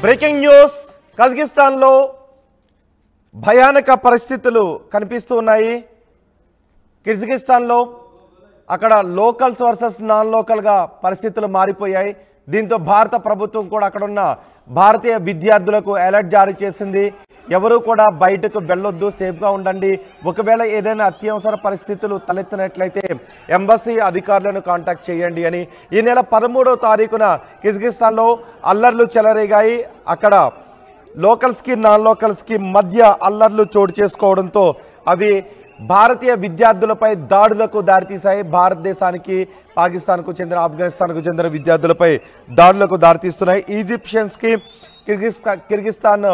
Breaking news కజకిస్తాన్లో భయానక పరిస్థితులు కనిపిస్తూ ఉన్నాయి. కిర్గిజిస్తాన్లో అక్కడ లోకల్స్ వర్సెస్ నాన్ లోకల్గా పరిస్థితులు మారిపోయాయి. దీంతో భారత ప్రభుత్వం కూడా అక్కడ ఉన్న భారతీయ విద్యార్థులకు అలర్ట్ జారీ చేసింది. ఎవరు కూడా బయటకు వెళ్ళొద్దు, సేఫ్గా ఉండండి. ఒకవేళ ఏదైనా అత్యవసర పరిస్థితులు తలెత్తినట్లయితే ఎంబసీ అధికారులను కాంటాక్ట్ చేయండి అని. ఈ నెల 13వ తారీఖున కిర్గిజిస్తాన్లో అల్లర్లు చెలరేగాయి. అక్కడ లోకల్స్కి నాన్ లోకల్స్కి మధ్య అల్లర్లు చోటు చేసుకోవడంతో అవి భారతీయ విద్యార్థులపై దాడులకు దారితీశాయి. భారతదేశానికి, పాకిస్తాన్కు చెందిన, ఆఫ్ఘనిస్తాన్కు చెందిన విద్యార్థులపై దాడులకు దారితీస్తున్నాయి. ఈజిప్షియన్స్కి కిర్గిస్తాన్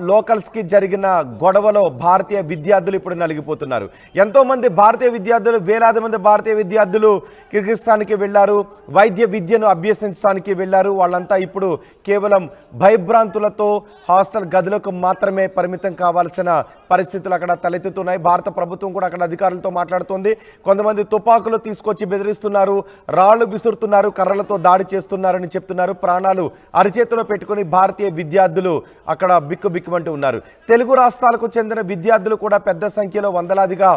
లోకల్స్కి జరిగిన గొడవలో భారతీయ విద్యార్థులు ఇప్పుడు నలిగిపోతున్నారు. ఎంతోమంది భారతీయ విద్యార్థులు, వేలాది మంది భారతీయ విద్యార్థులు కిర్గిస్తాన్కి వెళ్ళారు, వైద్య విద్యను అభ్యసించడానికి వెళ్ళారు. వాళ్ళంతా ఇప్పుడు కేవలం భయభ్రాంతులతో హాస్టల్ గదులకు మాత్రమే పరిమితం కావాల్సిన పరిస్థితులు అక్కడ తలెత్తుతున్నాయి. భారత ప్రభుత్వం కూడా అక్కడ అధికారులతో మాట్లాడుతోంది. కొంతమంది తుపాకులు తీసుకొచ్చి బెదిరిస్తున్నారు, రాళ్లు విసురుతున్నారు, కర్రలతో దాడి చేస్తున్నారని చెప్తున్నారు. ప్రాణాలు అరిచేతిలో పెట్టుకుని భారతీయ విద్యార్థులు అక్కడ బిక్కుబిక్కుమంటూ ఉన్నారు. తెలుగు రాష్ట్రాలకు చెందిన విద్యార్థులు కూడా పెద్ద సంఖ్యలో వందలాదిగా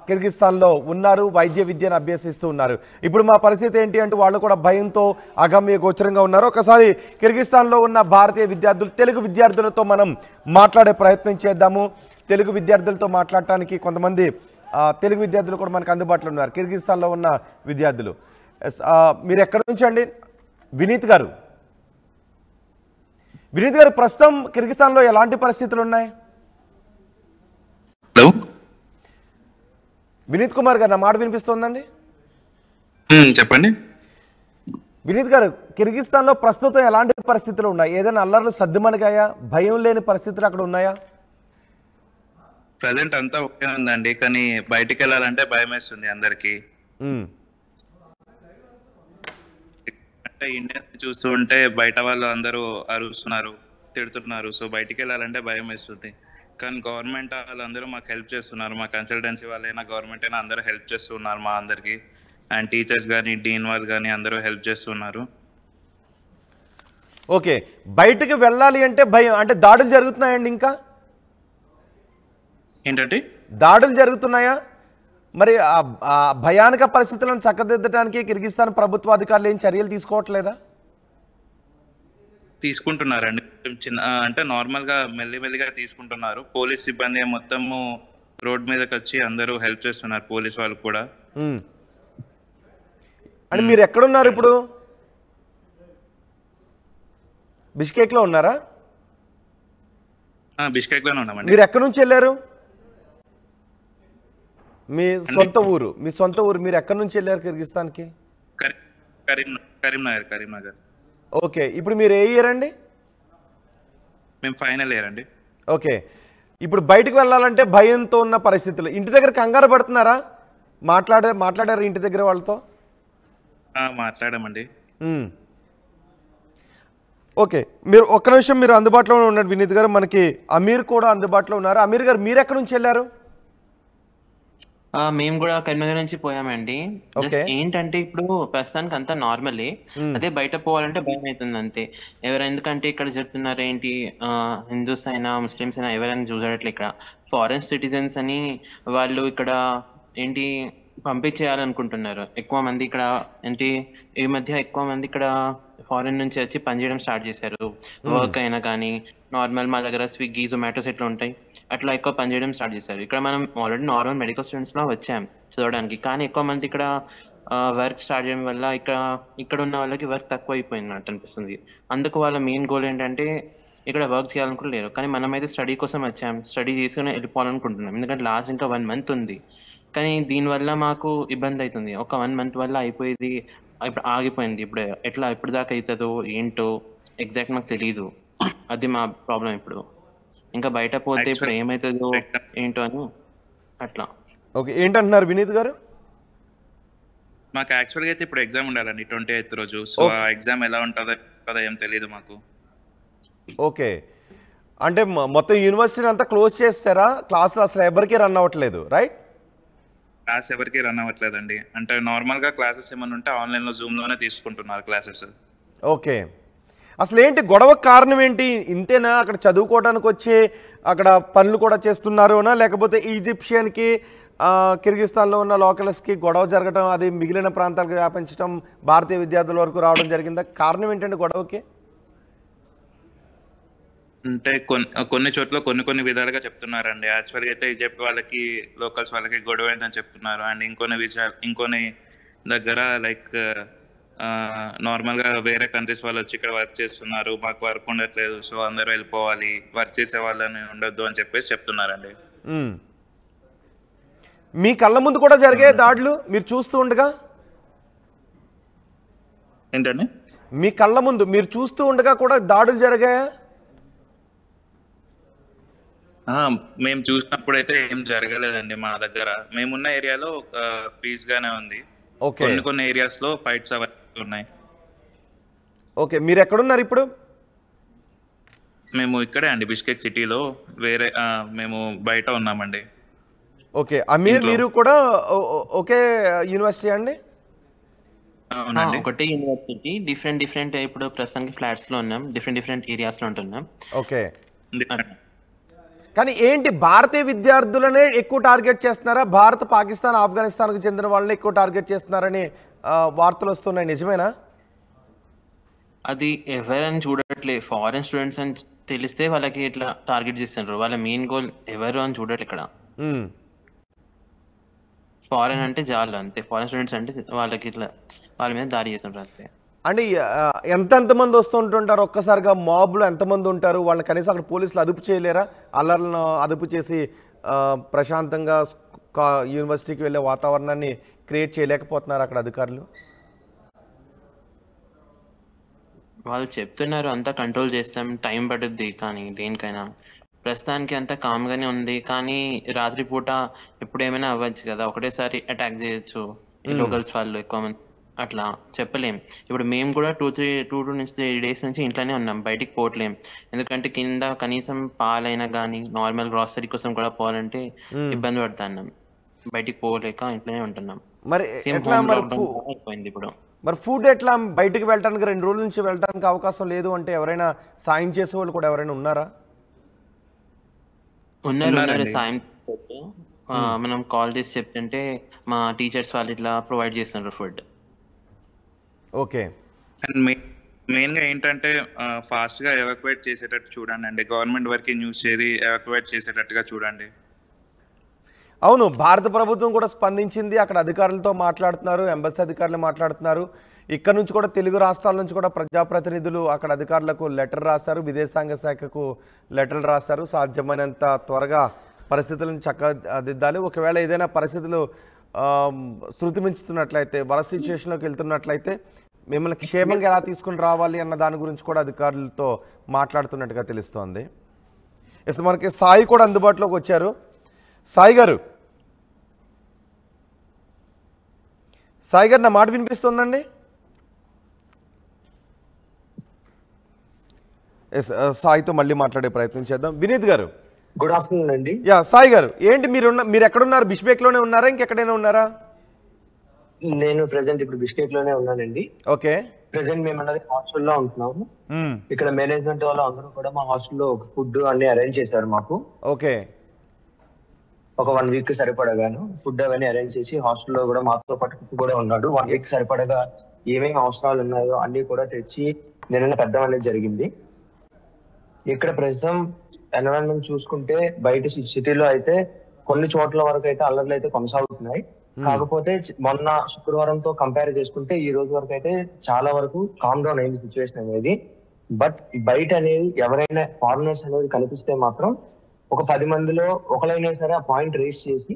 కిర్గిస్తాన్లో ఉన్నారు, వైద్య విద్యను అభ్యసిస్తూ ఉన్నారు. ఇప్పుడు మా పరిస్థితి ఏంటి అంటే వాళ్ళు కూడా భయంతో అగమ్య గోచరంగా ఉన్నారు. ఒకసారి కిర్గిస్తాన్లో ఉన్న భారతీయ విద్యార్థులు, తెలుగు విద్యార్థులతో మనం మాట్లాడే ప్రయత్నం చేద్దాము. తెలుగు విద్యార్థులతో మాట్లాడటానికి కొంతమంది తెలుగు విద్యార్థులు కూడా మనకు అందుబాటులో ఉన్నారు, కిర్గిస్తాన్లో ఉన్న విద్యార్థులు. మీరు ఎక్కడి నుంచి అండి? వినీత్ గారు, ప్రస్తుతం కిర్గిస్తాన్లో ఎలాంటి పరిస్థితులు ఉన్నాయి? హలో వినీత్ కుమార్ గారు, నా మాట వినిపిస్తోందండి? చెప్పండి. వినీత్ గారు, కిర్గిస్తాన్లో ప్రస్తుతం ఎలాంటి పరిస్థితులు ఉన్నాయి? ఏదైనా అల్లర్లు సద్దుమణిగాయా? భయం లేని పరిస్థితులు అక్కడ ఉన్నాయా? ప్రజెంట్ అంతా ఓకే ఉందండి, కానీ బయటికి వెళ్ళాలంటే భయం వేస్తుంది అందరికి. అంటే ఇండియన్ చూస్తూ ఉంటే బయట వాళ్ళు అందరూ అరుస్తున్నారు, తిడుతున్నారు. సో బయటికి వెళ్ళాలంటే భయం వేస్తుంది. కానీ గవర్నమెంట్ వాళ్ళందరూ మాకు హెల్ప్ చేస్తున్నారు. మా కన్సల్టెన్సీ వాళ్ళైనా, గవర్నమెంట్ అయినా అందరూ హెల్ప్ చేస్తున్నారు మా అందరికి. అండ్ టీచర్స్ కానీ, డీన్ వాళ్ళు కానీ అందరూ హెల్ప్ చేస్తున్నారు. ఓకే, బయటకు వెళ్ళాలి అంటే భయం, అంటే దాడులు జరుగుతున్నాయండి? ఇంకా ఏంటంటే దాడులు జరుగుతున్నాయా? మరి ఆ భయానక పరిస్థితులను చక్కదిద్దడానికి కిర్గిస్తాన్ ప్రభుత్వ అధికారులు ఏం చర్యలు తీసుకోవట్లేదా? తీసుకుంటున్నారండి, చిన్న అంటే నార్మల్గా మెల్లిమెల్లిగా తీసుకుంటున్నారు. పోలీస్ సిబ్బంది మొత్తము రోడ్ మీదకి వచ్చి అందరూ హెల్ప్ చేస్తున్నారు, పోలీస్ వాళ్ళు కూడా. అంటే మీరు ఎక్కడున్నారు ఇప్పుడు? బిష్కేక్లో ఉన్నారా? బిష్కేక్లోనే ఉన్నామండి. మీరు ఎక్కడి నుంచి వెళ్ళారు? మీ సొంత ఊరు మీరు ఎక్కడి నుంచి వెళ్ళారు కిర్గిస్తాన్కి? కరీంనగర్. ఓకే, ఇప్పుడు మీరు ఏ ఇయర్ అండి? మేము ఫైనల్ ఇయర్ అండి. ఓకే, ఇప్పుడు బయటకు వెళ్ళాలంటే భయంతో ఉన్న పరిస్థితులు. ఇంటి దగ్గర కంగారు పడుతున్నారా? మాట్లాడారు ఇంటి దగ్గర వాళ్ళతో? మాట్లాడామండి. ఓకే, మీరు ఒక్క నిమిషం మీరు అందుబాటులో ఉన్నారు వినీత్ గారు. మనకి అమీర్ కూడా అందుబాటులో ఉన్నారు. అమీర్ గారు, మీరు ఎక్కడి నుంచి వెళ్ళారు? మేము కూడా కరీంనగర్ నుంచి పోయామండి. ఏంటంటే ఇప్పుడు ప్రస్తుతానికి అంతా నార్మలే, అదే బయట పోవాలంటే భయం అవుతుంది అంతే. ఎందుకంటే ఇక్కడ చెప్తున్నారు ఏంటి, హిందూస్ అయినా ముస్లిమ్స్ అయినా ఎవరైనా చూడట్లే. ఇక్కడ ఫారెన్ సిటిజన్స్ అని వాళ్ళు ఇక్కడ ఏంటి పంపించేయాలనుకుంటున్నారు ఎక్కువ మంది. ఇక్కడ ఏంటి ఈ మధ్య ఎక్కువ మంది ఇక్కడ ఫారెన్ నుంచి వచ్చి పనిచేయడం స్టార్ట్ చేశారు. వర్క్ అయినా కానీ నార్మల్ మా దగ్గర స్విగ్గీ, జొమాటోస్ ఎట్లా ఉంటాయి అట్లా ఎక్కువ పనిచేయడం స్టార్ట్ చేశారు. ఇక్కడ మనం ఆల్రెడీ నార్మల్ మెడికల్ స్టూడెంట్స్ లో వచ్చాం చదవడానికి, కానీ ఎక్కువ మంది ఇక్కడ వర్క్ స్టార్ట్ చేయడం వల్ల ఇక్కడ ఉన్న వాళ్ళకి వర్క్ తక్కువ అయిపోయినట్టు అనిపిస్తుంది. అందుకు వాళ్ళ మెయిన్ గోల్ ఏంటంటే ఇక్కడ వర్క్ చేయాలనుకుంటూ లేరు, కానీ మనమైతే స్టడీ కోసం వచ్చాం, స్టడీ చేసుకుని వెళ్ళిపోవాలనుకుంటున్నాం. ఎందుకంటే లాస్ట్ ఇంకా 1 month ఉంది, కానీ దీనివల్ల మాకు ఇబ్బంది అవుతుంది. ఒక 1 month వల్ల అయిపోయేది ఇప్పుడు ఆగిపోయింది. ఇప్పుడు దాకా అవుతుందో ఏంటో ఎగ్జాక్ట్ నాకు తెలియదు. అది మా ప్రాబ్లం. ఇప్పుడు ఇంకా బయట పోతే ఇప్పుడు ఏమవుతుందో ఏంటో అని అట్లా. ఓకే, ఏంటంటున్నారు వినీత్ గారు? మాకు యాక్చువల్గా అయితే ఇప్పుడు ఎగ్జామ్ ఉండాలండి 28th రోజు. సో ఆ ఎగ్జామ్ ఎలా ఉంటుందో కదా ఏం తెలియదు మాకు. ఓకే, అంటే మొత్తం యూనివర్సిటీని అంతా క్లోజ్ చేస్తారా? క్లాసులు అసలు ఎవరికి రన్ అవ్వట్లేదు, రైట్? క్లాస్ ఎవరికి రన్ అవ్వట్లేదండి. అంటే నార్మల్గా క్లాసెస్ ఏమైనా ఉంటే ఆన్లైన్లో, జూమ్లోనే తీసుకుంటున్నారు క్లాసెస్. ఓకే, అసలు ఏంటి గొడవ కారణం ఏంటి? ఇంతేనా? అక్కడ చదువుకోవడానికి వచ్చి అక్కడ పనులు కూడా చేస్తున్నారునా, లేకపోతే ఈజిప్షియన్కి కిర్గిస్తాన్లో ఉన్న లోకల్స్కి గొడవ జరగడం, అది మిగిలిన ప్రాంతాలకు వ్యాపించడం, భారతీయ విద్యార్థుల వరకు రావడం జరిగిందా? కారణం ఏంటండి గొడవకి? అంటే కొన్ని చోట్ల కొన్ని విధాలుగా చెప్తున్నారండి. యాక్చువల్గా అయితే ఈజిప్ట్ వాళ్ళకి లోకల్స్ వాళ్ళకి గొడవ అయిందని చెప్తున్నారు. అండ్ ఇంకొన్ని దగ్గర లైక్ నార్మల్గా వేరే కంట్రీస్ వాళ్ళు వచ్చి ఇక్కడ వర్క్ చేస్తున్నారు, మాకు వర్క్ ఉండట్లేదు, సో అందరూ వెళ్ళిపోవాలి, వర్క్ చేసే వాళ్ళని ఉండొద్దు అని చెప్పేసి చెప్తున్నారండి. మీ కళ్ళ ముందు కూడా జరిగే దాడులు మీరు చూస్తూ ఉండగా? ఏంటండి? మీ కళ్ళ ముందు మీరు చూస్తూ ఉండగా కూడా దాడులు జరిగాయా? మేము చూసినప్పుడు అయితే ఏం జరగలేదండి. మా దగ్గర మేమున్న ఏరియాలో పీస్ గానే ఉంది. కొన్ని ఏరియాస్ లో ఫైట్స్ ఉన్నాయి. ఓకే, మీరు ఎక్కడున్నారు ఇప్పుడు? మేము ఇక్కడే అండి, బిష్కెక్ సిటీలో. వేరే మేము బయట ఉన్నామండి. ఓకే, అమీర్ మీరు కూడా ఒకే యూనివర్సిటీ అండి? అవునండి, ఒకటే యూనివర్సిటీ. డిఫరెంట్ ఇప్పుడు ప్రస్తుతానికి ఫ్లాట్స్ లో ఉన్నాం, డిఫరెంట్ ఏరియాస్ లో ఉంటున్నాం. ఓకే, కానీ ఏంటి భారతీయ విద్యార్థులనే ఎక్కువ టార్గెట్ చేస్తున్నారా, భారత్ పాకిస్తాన్ ఆఫ్ఘనిస్తాన్కి చెందిన వాళ్ళని ఎక్కువ టార్గెట్ చేస్తున్నారని వార్తలు వస్తున్నాయి, నిజమేనా? అది ఎవరని చూడట్లే, ఫారెన్ స్టూడెంట్స్ అని తెలిస్తే వాళ్ళకి ఇట్లా టార్గెట్ చేస్తున్నారు. వాళ్ళ మెయిన్ గోల్ ఎవరు అని చూడట్లే ఇక్కడ. ఫారెన్ అంటే చాలు, అంతే. ఫారెన్ స్టూడెంట్స్ అంటే వాళ్ళకి ఇట్లా వాళ్ళ మీద దాడి చేస్తున్నారు అంతే. అంటే ఎంతమంది వస్తుంటుంటారు ఒక్కసారిగా? మాబ్లో ఎంతమంది ఉంటారు? వాళ్ళని కనీసం అక్కడ పోలీసులు అదుపు చేయలేరా? అల్లర్లను అదుపు చేసి ప్రశాంతంగా యూనివర్సిటీకి వెళ్ళే వాతావరణాన్ని క్రియేట్ చేయలేకపోతున్నారు అక్కడ అధికారులు? వాళ్ళు చెప్తున్నారు అంతా కంట్రోల్ చేస్తాం, టైం పడుద్ది, కానీ దేనికైనా ప్రస్తుతానికి అంతా కామ్గానే ఉంది. కానీ రాత్రిపూట ఎప్పుడు ఏమైనా అవ్వచ్చు కదా, ఒకటేసారి అటాక్ చేయొచ్చు లోకల్స్ వాళ్ళు ఎక్కువ మంది, అట్లా చెప్పలేం. ఇప్పుడు మేము కూడా 2 నుంచి 3 డేస్ నుంచి ఇంట్లోనే ఉన్నాం, బయటికి పోవట్లేం. ఎందుకంటే కింద కనీసం పాలైనా కానీ నార్మల్ గ్రాసరీ కోసం కూడా పోవాలంటే ఇబ్బంది పడుతున్నాం, బయటికి పోలేక ఇంట్లోనే ఉంటున్నాం. మరి అయిపోయింది ఇప్పుడు. మరి ఫుడ్ ఎట్లా? బయటికి వెళ్ళడానికి 2 రోజుల నుంచి వెళ్ళడానికి అవకాశం లేదు అంటే ఎవరైనా సాయం చేసే వాళ్ళు కూడా ఎవరైనా ఉన్నారా? ఉన్నారు సాయం. మనం కాల్ చేసి చెప్తుంటే మా టీచర్స్ వాళ్ళు ఇట్లా ప్రొవైడ్ చేస్తున్నారు ఫుడ్. ఓకే, అండ్ మెయిన్గా ఏంటంటే ఫాస్ట్గా ఎవాక్యువేట్ చేసేటట్టు చూడండి అండి. గవర్నమెంట్ వరకు న్యూస్ చేసి ఎవాక్యువేట్ చేసేటట్టుగా చూడండి. అవును, భారత ప్రభుత్వం కూడా స్పందించింది, అక్కడ అధికారులతో మాట్లాడుతున్నారు, ఎంబసీ అధికారులు మాట్లాడుతున్నారు. ఇక్కడ నుంచి కూడా తెలుగు రాష్ట్రాల నుంచి కూడా ప్రజాప్రతినిధులు అక్కడ అధికారులకు లెటర్ రాస్తారు, విదేశాంగ శాఖకు లెటర్లు రాస్తారు. సాధ్యమైనంత త్వరగా పరిస్థితులను చక్కదిద్దాలి. ఒకవేళ ఏదైనా పరిస్థితులు శృతి మించుతున్నట్లయితే, వరస్ట్ సిచ్యువేషన్లోకి వెళ్తున్నట్లయితే మిమ్మల్ని క్షేమంగా ఎలా తీసుకుని రావాలి అన్న దాని గురించి కూడా అధికారులతో మాట్లాడుతున్నట్టుగా తెలుస్తోంది. ఎస్, మనకి సాయి కూడా అందుబాటులోకి వచ్చారు. సాయి గారు, నా మాట వినిపిస్తుందండి? ఎస్, సాయితో మళ్ళీ మాట్లాడే ప్రయత్నం చేద్దాం. వినీత్ గారు, గుడ్ ఆఫ్టర్నూన్ అండి. యా, సాయి గారు, ఏంటి మీరు ఎక్కడున్నారు? బిష్బేక్లోనే ఉన్నారా, ఇంకెక్కడైనా ఉన్నారా? నేను ప్రెసెంట్ ఇప్పుడు బిష్కెట్ లోనే ఉన్నానండి. ఓకే, ప్రెసెంట్ మేము అన్నది హాస్టల్లో ఉంటున్నాము. ఇక్కడ మేనేజ్మెంట్ వాళ్ళు అందరూ కూడా మా హాస్టల్లో ఫుడ్ అన్ని అరేంజ్ చేశారు మాకు. ఓకే, ఒక 1 వీక్ సరిపడగాను ఫుడ్ అవన్నీ అరేంజ్ చేసి హాస్టల్లో కూడా మాతో పాటు కూడా ఉన్నాడు. 1 వీక్ సరిపడగా ఏమేమి అవసరాలు ఉన్నాయో అన్ని కూడా తెచ్చి నేను పెద్దం అనేది జరిగింది. ఇక్కడ ప్రస్తుతం ఎన్విరాన్మెంట్ చూసుకుంటే బయట సిటీలో అయితే కొన్ని చోట్ల వరకు అయితే అల్లర్లు అయితే కొనసాగుతున్నాయి. కాకపోతే మొన్న శుక్రవారంతో కంపేర్ చేసుకుంటే ఈ రోజు వరకు అయితే చాలా వరకు కామ్ డౌన్ అయింది సిచ్యువేషన్ అనేది. బట్ బయట అనేది ఎవరైనా ఫారినర్స్ అనేది కనిపిస్తే మాత్రం ఒక 10 మందిలో ఒకరైనా సరే ఆ పాయింట్ రేస్ చేసి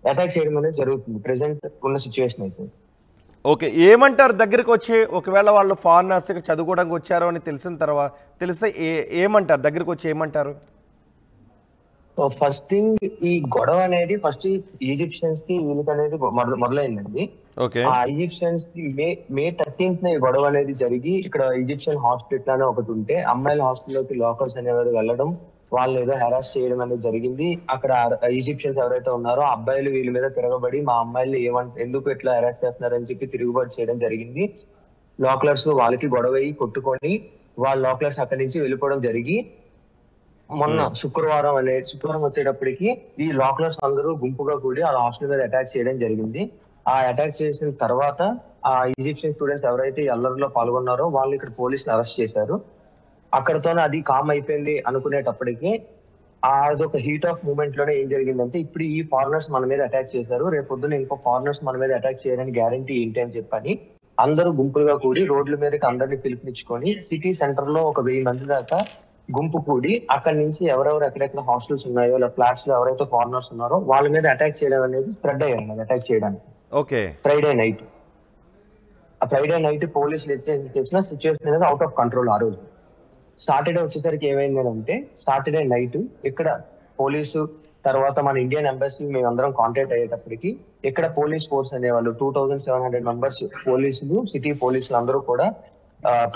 అటాక్ చేయడం అనేది జరుగుతుంది ప్రెసెంట్ ఉన్న సిచ్యువేషన్ అయితే. ఓకే, ఏమంటారు దగ్గరికి వచ్చి? ఒకవేళ వాళ్ళు ఫారినర్స్ ఇక్కడ చదువుకోవడానికి వచ్చారు అని తెలిస్తే ఏమంటారు? దగ్గరికి వచ్చి ఏమంటారు? ఫస్ట్ థింగ్, ఈ గొడవ అనేది ఫస్ట్ ఈజిప్షియన్స్ కి వీళ్ళకి అనేది మొదలైందండి. ఆ ఈజిప్షియన్స్ కి మే 13th ఈ గొడవ అనేది జరిగి, ఇక్కడ ఈజిప్షియన్ హాస్పిటల్ అనే ఒకటి ఉంటే అమ్మాయిల హాస్టల్లోకి లాకర్స్ అనేవారు వెళ్ళడం, వాళ్ళు ఏదో హెరాస్ చేయడం అనేది జరిగింది. అక్కడ ఈజిప్షియన్స్ ఎవరైతే ఉన్నారో అబ్బాయిలు వీళ్ళ మీద తిరగబడి మా అమ్మాయిలు ఎందుకు ఇట్లా హెరాస్ చేస్తున్నారని చెప్పి తిరుగుబాటు చేయడం జరిగింది. లోకలర్స్ వాళ్ళకి గొడవ కొట్టుకొని వాళ్ళ లా క్లాస్ అక్కడి నుంచి వెళ్ళిపోవడం జరిగి మొన్న శుక్రవారం వచ్చేటప్పటికి ఈ లా క్లాస్ అందరూ గుంపుగా కూడి ఆ హాస్టల్ మీద అటాక్ చేయడం జరిగింది. ఆ అటాక్ చేసిన తర్వాత ఆ ఈజిప్షియన్ స్టూడెంట్స్ ఎవరైతే ఈ అల్లరిలో పాల్గొన్నారో వాళ్ళు ఇక్కడ పోలీసులు అరెస్ట్ చేశారు. అక్కడతోనే అది కామ్ అయిపోయింది అనుకునేటప్పటికి అదొక హీట్ ఆఫ్ మూమెంట్ లోనే ఏం జరిగిందంటే ఇప్పుడు ఈ ఫారినర్స్ మన మీద అటాక్ చేశారు, రేపు పొద్దున ఇంకో ఫారినర్స్ మన మీద అటాక్ చేయడానికి గ్యారంటీ ఏంటి అని చెప్పని అందరూ గుంపులుగా కూడి రోడ్ల మీదకి అందరినీ పిలుపునిచ్చుకొని సిటీ సెంటర్ లో ఒక 1000 మంది దాకా గుంపు కూడి అక్కడి నుంచి ఎవరెవరు ఎక్కడెక్కడ హాస్టల్స్ ఉన్నాయో లేదా ఫ్లాట్స్ లో ఎవరైతే ఫారినర్స్ ఉన్నారో వాళ్ళ మీద అటాక్ చేయడం అనేది స్ప్రెడ్ అయ్యారు అటాక్ చేయడానికి. ఓకే, ఫ్రైడే నైట్ పోలీసులు చేసిన సిచ్యువేషన్ అనేది అవుట్ ఆఫ్ కంట్రోల్. ఆ రోజు సాటర్డే వచ్చేసరికి ఏమైందంటే సాటర్డే నైట్ ఇక్కడ పోలీసు తర్వాత మన ఇండియన్ ఎంబసీ మేమందరం కాంటాక్ట్ అయ్యేటప్పటికి ఇక్కడ పోలీస్ ఫోర్స్ అనేవాళ్ళు 2700 మెంబర్స్ పోలీసులు, సిటీ పోలీసులు అందరూ కూడా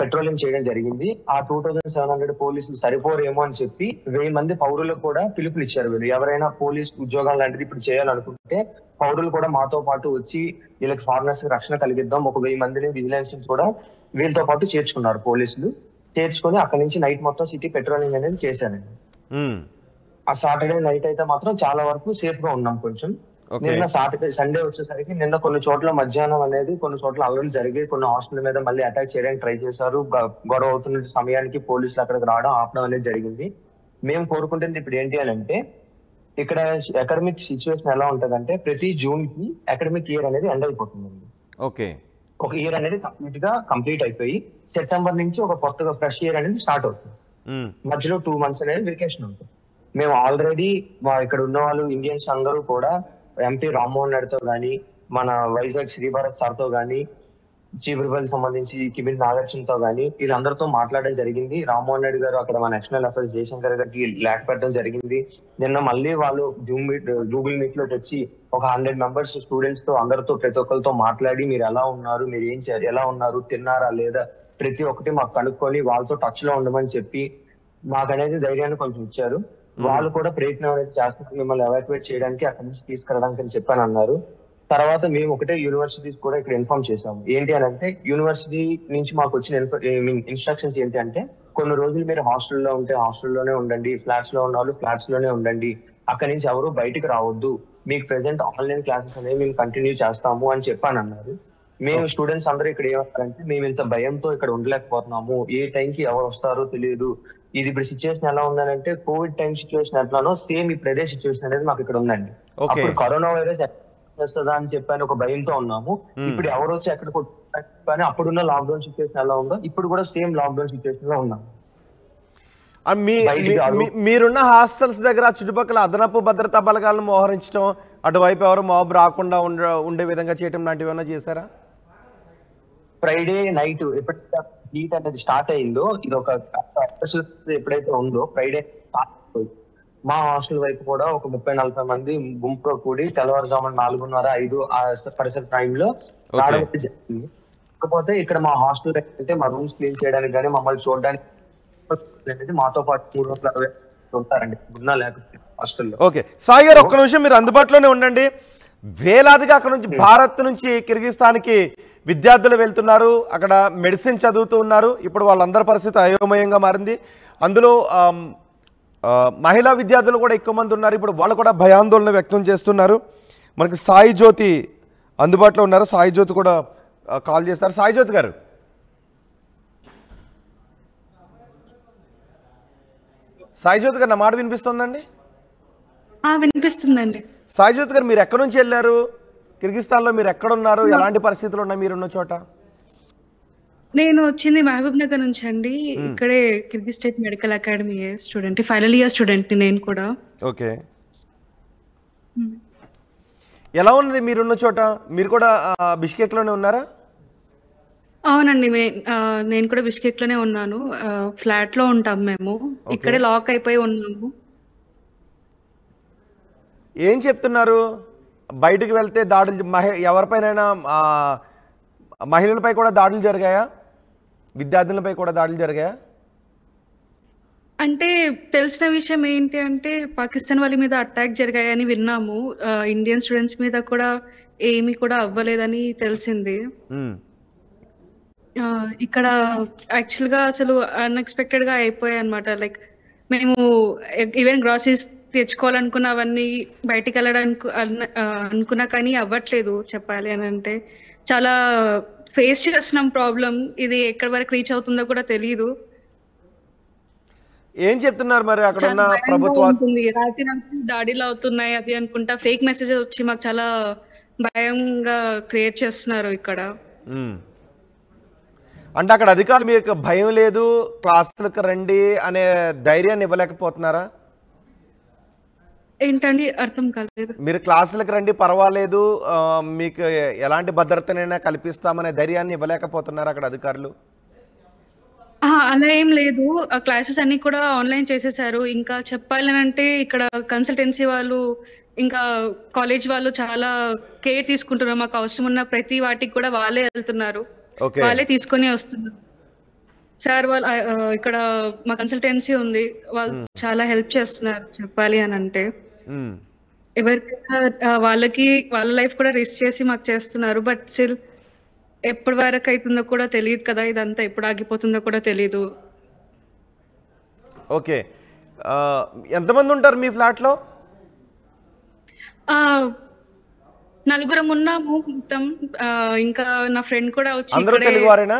పెట్రోలింగ్ చేయడం జరిగింది. ఆ 2700 పోలీసులు సరిపోరేమో అని చెప్పి 1000 మంది పౌరులకు కూడా పిలుపులు ఇచ్చారు. వీళ్ళు ఎవరైనా పోలీస్ ఉద్యోగం లాంటిది ఇప్పుడు చేయాలనుకుంటే పౌరులు కూడా మాతో పాటు వచ్చి వీళ్ళకి ఫారినర్స్ కి రక్షణ కలిగిద్దాం, ఒక 1000 మందిని విజిలెన్స్ కూడా వీళ్ళతో పాటు చేర్చుకున్నారు. పోలీసులు చేర్చుకొని అక్కడి నుంచి నైట్ మొత్తం సిటీ పెట్రోలింగ్ అనేది చేశారండి. ఆ సాటర్డే నైట్ అయితే మాత్రం చాలా వరకు సేఫ్ గా ఉన్నాం. కొంచెం నిన్న సండే వచ్చేసరికి నిన్న కొన్ని చోట్ల మధ్యాహ్నం అనేది కొన్ని చోట్ల అల్లర్లు జరిగి కొన్ని హాస్టల్ మీద మళ్ళీ అటాక్ చేయడానికి ట్రై చేశారు. గొడవ అవుతున్న సమయానికి పోలీసులు అక్కడికి రావడం ఆపడం అనేది జరిగింది. మేము కోరుకుంటుంది ఇప్పుడు ఏంటి అని అంటే ఇక్కడ అకాడమిక్ సిచ్యువేషన్ ఎలా ఉంటదంటే ప్రతి జూన్ కి అకాడమిక్ ఇయర్ అనేది ఎండ్ అయిపోతుందండి. ఓకే, ఒక ఇయర్ అనేది కంప్లీట్ అయిపోయి సెప్టెంబర్ నుంచి ఒక కొత్తగా ఫ్రెష్ ఇయర్ అనేది స్టార్ట్ అవుతుంది. మధ్యలో 2 months అనేది వెకేషన్ ఉంటుంది. మేము ఆల్రెడీ ఇక్కడ ఉన్న వాళ్ళు ఇండియన్స్ అందరూ కూడా ఎంపీ రామ్మోహన్ రెడ్డితో గానీ మన వైజాగ్ శ్రీభారత్ సార్ తో గానీ చీపురుపల్లి సంబంధించి కిబిన్ నాగార్జునతో గానీ వీళ్ళందరితో మాట్లాడడం జరిగింది. రామ్మోహన్ రెడ్డి గారు అక్కడ మన ఎక్స్టర్నల్ అఫైర్స్ జయశంకర్ గారికి లేఖ పెట్టడం జరిగింది. నిన్న మళ్ళీ వాళ్ళు గూగుల్ మీట్ లోకి వచ్చి ఒక 100 మెంబర్స్ స్టూడెంట్స్ తో అందరితో ప్రతి ఒక్కరితో మాట్లాడి మీరు ఎలా ఉన్నారు, మీరు ఏం చేయాలి, ఎలా ఉన్నారు, తిన్నారా లేదా ప్రతి ఒక్కటి మాకు కనుక్కొని వాళ్ళతో టచ్ లో ఉండమని చెప్పి మాకనేది ధైర్యాన్ని కొంచెం ఇచ్చారు. వాళ్ళు కూడా ప్రయత్నం అనేది చేస్తున్నారు మిమ్మల్ని ఎవాక్యుయేట్ చేయడానికి అక్కడి నుంచి తీసుకురావడానికి అని చెప్పని అన్నారు. తర్వాత మేము ఒకటే యూనివర్సిటీస్ కూడా ఇక్కడ ఇన్ఫార్మ్ చేసాము. ఏంటి అని అంటే యూనివర్సిటీ నుంచి మాకు వచ్చిన ఇన్స్ట్రక్షన్స్ ఏంటి అంటే కొన్ని రోజులు మీరు హాస్టల్లో ఉంటే హాస్టల్లోనే ఉండండి, ఫ్లాట్స్ లో ఉన్న వాళ్ళు ఫ్లాట్స్ లోనే ఉండండి, అక్కడి నుంచి ఎవరు బయటకు రావద్దు, మీకు ప్రెసెంట్ ఆన్లైన్ క్లాసెస్ అనేవి మేము కంటిన్యూ చేస్తాము అని చెప్పని అన్నారు. మేము స్టూడెంట్స్ అందరూ ఇక్కడ ఏమంటారంటే మేము ఇంత భయంతో ఇక్కడ ఉండలేకపోతున్నాము, ఏ టైంకి ఎవరు వస్తారో తెలియదు, ఇది ఇప్పుడు సిచ్యువేషన్ ఎలా ఉందని కోవిడ్ టైం సిచ్యువేషన్ ఎట్లానో సేమ్ ఇప్పుడు అదే సిచ్యువేషన్ అనేది మాకు ఇక్కడ ఉందండి. అప్పుడు కరోనా వైరస్ చేస్తుందా అని చెప్పని ఒక భయంతో ఉన్నాము. ఇప్పుడు ఎవరు వచ్చి ఎక్కడికి కానీ అప్పుడున్న లాక్డౌన్ సిచ్యువేషన్ ఎలా ఉందో ఇప్పుడు కూడా సేమ్ లాక్డౌన్ సిచ్యువేషన్ లో ఉన్నాము. మీరున్న హాస్టల్స్ దగ్గర చుట్టుపక్కల అదనపు భద్రతా బలగాలను మోహరించడం, అటువైపు ఎవరు మాబ్ రాకుండా ఉండే విధంగా చేయడం లాంటివి ఏమైనా చేశారా? ఫ్రైడే నైట్ ఎప్పుడైతే హీట్ అనేది స్టార్ట్ అయిందో ఇది ఒక ఎప్పుడైతే ఉందో ఫ్రైడే మా హాస్టల్ వైపు కూడా ఒక 30-40 మంది గుంపులో కూడి తెల్లవారుజామున 4:30-5 ఆ పరిసర టైంలో రావడం జరిగింది. కాకపోతే ఇక్కడ మా హాస్టల్ అయితే మా రూమ్స్ క్లీన్ చేయడానికి కానీ మమ్మల్ని చూడడానికి మాతో పాటు 360 ఉంటారండి ఉన్నా లేకపోతే హాస్టల్లో. ఓకే సాయి గారు, ఒక్క నిమిషం మీరు అందుబాటులోనే ఉండండి. వేలాదిగా అక్కడ నుంచి భారత్ నుంచి కిర్గిస్తాన్కి విద్యార్థులు వెళ్తున్నారు, అక్కడ మెడిసిన్ చదువుతూ ఉన్నారు. ఇప్పుడు వాళ్ళందరి పరిస్థితి అయోమయంగా మారింది. అందులో మహిళా విద్యార్థులు కూడా ఎక్కువ మంది ఉన్నారు. ఇప్పుడు వాళ్ళు కూడా భయాందోళన వ్యక్తం చేస్తున్నారు. మనకి సాయి జ్యోతి అందుబాటులో ఉన్నారు. సాయి జ్యోతి కూడా కాల్ చేస్తారు. సాయి జ్యోతి గారు, నా మాట వినిపిస్తుందండి? వినిపిస్తుందండి. సాయి జ్యోతి గారు, మీరు ఎక్కడి నుంచి వెళ్ళారు? కిర్గిస్తాన్లో మీరు ఎక్కడున్నారు? ఎలాంటి పరిస్థితులు ఉన్నాయి మీరున్న చోట? నేను వచ్చింది మహబూబ్ నగర్ నుంచి అండి. ఇక్కడే Kyrgyz state medical academy student, final year student నేను కూడా. ఓకే, ఎలా ఉన్నది మీరున్న చోట? మీరు కూడా బిష్కెక్ లోనే ఉన్నారా? అవునండి, నేను కూడా బిష్కెక్ లోనే ఉన్నాను. ఫ్లాట్ లో ఉంటాం మేము, ఇక్కడే లాక్ అయిపోయి ఉన్నాము. ఏం చెప్తున్నారు? బయటకు వెళ్తే దాడులు, ఎవరిపైనైనా మహిళలపై కూడా దాడులు జరిగాయా? విద్యార్థులపై కూడా దాడులు జరిగాయా? అంటే తెలిసిన విషయం ఏంటి అంటే పాకిస్తాన్ వాళ్ళ మీద అటాక్ జరిగాయని విన్నాము. ఇండియన్ స్టూడెంట్స్ మీద కూడా ఏమీ కూడా అవ్వలేదని తెలిసింది. ఇక్కడ యాక్చువల్గా అసలు అన్ఎక్స్పెక్టెడ్ గా అయిపోయాయి అనమాట. లైక్ మేము ఈవెన్ గ్రాసరీస్ తెచ్చుకోవాలనుకున్నవన్నీ బయటికి వెళ్ళడానికి అనుకున్నా కానీ అవ్వట్లేదు చెప్పాలి అని అంటే. చాలా ఫేస్ చేస్తున్నాం ప్రాబ్లం. ఇది ఎక్కడి వరకు రీచ్ అవుతుందో కూడా తెలియదు. ఏం చెప్తున్నారు మరి అక్కడ ఉన్న చాలా భయంగా ప్రభుత్వ ఉంటుంది. రాత్రి దాడిలు అవుతున్నాయి అది అనుకుంటా ఫేక్ మెసేజెస్ వచ్చి మాకు చాలా భయంగా క్రియేట్ చేస్తున్నారు ఇక్కడ. అంటే అక్కడ అధికారులు మీకు భయం లేదు, క్లాసులకు రండి అనే ధైర్యాన్ని ఇవ్వలేకపోతున్నారా? ఏంటండి అర్థం కాలేదు. మీరు క్లాసులకు రండి పర్వాలేదు, మీకు ఎలాంటి భద్రతనైనా కల్పిస్తామనే ధైర్యాన్ని ఇవ్వలేకపోతున్నారా అక్కడ అధికారులు? అలా ఏం లేదు. ఆ క్లాసెస్ అన్ని కూడా ఆన్లైన్ చేసేసారు. ఇంకా చెప్పాలనంటే ఇక్కడ కన్సల్టెన్సీ వాళ్ళు ఇంకా కాలేజ్ వాళ్ళు చాలా కేర్ తీసుకుంటున్నారు. మాకు అవసరం ఉన్న ప్రతి వాటికి కూడా వాళ్ళే వెళ్తున్నారు, వాళ్ళే తీసుకొని వస్తున్నారు. సార్ వాళ్ళు ఇక్కడ మా కన్సల్టెన్సీ ఉంది, వాళ్ళు చాలా హెల్ప్ చేస్తున్నారు చెప్పాలి అని అంటే. ఎవరికైనా వాళ్ళకి వాళ్ళ లైఫ్ కూడా రిస్క్ చేసి మాకు చేస్తున్నారు. బట్ స్టిల్ ఎప్పటి వరకు అవుతుందో కూడా తెలియదు కదా, ఇదంతా ఎప్పుడు ఆగిపోతుందో కూడా తెలీదు. ఓకే, ఎంతమంది ఉంటారు మీ ఫ్లాట్లో? 4 ఉన్నాము మొత్తం. ఇంకా నా ఫ్రెండ్ కూడా వచ్చి అందరూ తెలుగు వారేనా?